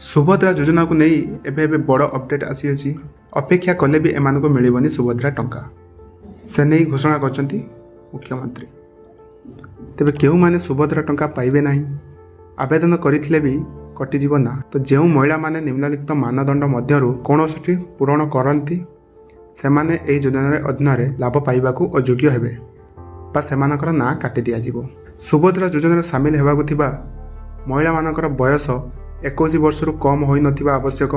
सुभद्रा योजना को नहीं एबे बड़ अपडेट आसी अपेक्षा कले भी एम को मिलबनी सुभद्रा टंका से नहीं घोषणा कर मुख्यमंत्री। तेबे केउ माने सुभद्रा टंका पाइबे नहीं आवेदन करथिले भी कटिजीव ना। तो जो महिला माने निम्नलिखित मानदंड मध्यरु कोनोसठी पूरण करती से माने एही योजना अधीन लाभ पाइबाकू अयोग्य हेबे बा सेमानकर ना काटी दिया जिवो। सुभद्रा योजना सामिल हेबाकू थिबा महिला मानकर बयस 21 वर्ष कम हो नथिबा आवश्यक।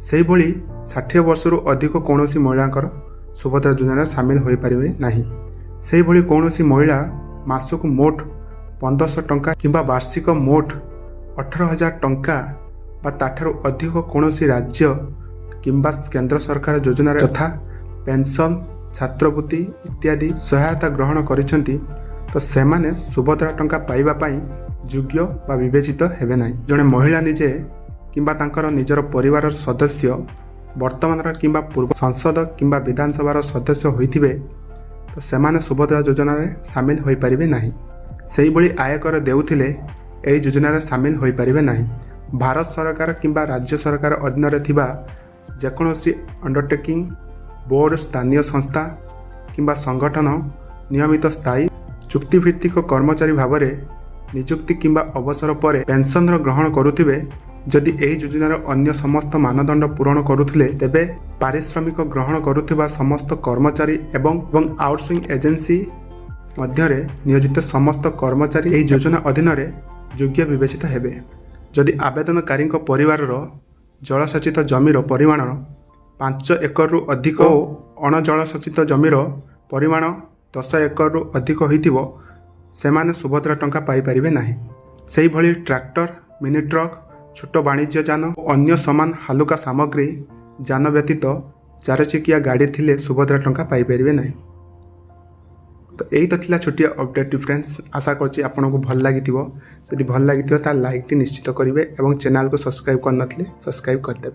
से भली 60 वर्ष अधिक कौनसी महिलांकर सुभद्रा योजना सामिल हो पारिबे नाही। से भली कौनसी महिला मासक मोट 1500 टंका किंबा वार्षिक मोट 18,000 टंका बा ताठारु अधिक कौनसी राज्य किंबा केंद्र सरकार योजना यथा पेंशन छात्रवृत्ति इत्यादि सहायता ग्रहण करिसेंती तो सेमाने सुभद्रा टंका पाइबा पाई योग्य बा विवेचित हेबे नाही। जड़े महिला निजे किंबा तांकर निजर परिवार सदस्य वर्तमान किंबा पूर्व संसद किंबा विधानसभा सदस्य होइथिबे तो सेमाने सुभद्रा योजना रे सामिल होई परिबे नाही। सेही भली आयकर देउथिले एही योजना रे सामिल होई परिबे नाही। भारत सरकार किंबा राज्य सरकार अधीन रे थिबा जेकोसी अंडरटेकिंग बोर्ड स्थानीय संस्था किंबा संगठन नियमित स्थायी चुक्तिभित्तिक कर्मचारी भाव नियुक्ति किंबा अवसर पर पेंशन ग्रहण करुथिबे जदि एही योजनार अन्य समस्त मानदंड पूरण करुथिले तेबे पारिश्रमिक ग्रहण करुथिबा समस्त कर्मचारी एवं आउटसोर्सिंग एजेंसी मध्यरे नियोजित समस्त कर्मचारी एही योजना अधीन योग्य विवेचित हेबे। जदि आवेदनकारी परिवार जलसेचित जमीर परिमाण 5 एकड़ रु अधिक और अणजलसेचित जमीर परिमाण 10 एकड़ रु अधिक होइतिबो सेमाने सुभद्रा टंका पाई परिबे नाही। सेही भली ट्रैक्टर मिनी ट्रक छोट वाणिज्य जान अन्य समान हालुका सामग्री जान व्यतीत 4 चकिया गाड़ी थिले सुभद्रा टंका पाई परिबे नाही। तो यही तो थिला छोटिया अपडेट डिफरेंस। आशा करछि आपन को भल लागिथिबो। यदि भल लागिथिबो ता लाइक टी निश्चित करिवे एवं चैनल को सब्सक्राइब करनथले सब्सक्राइब करदेबे।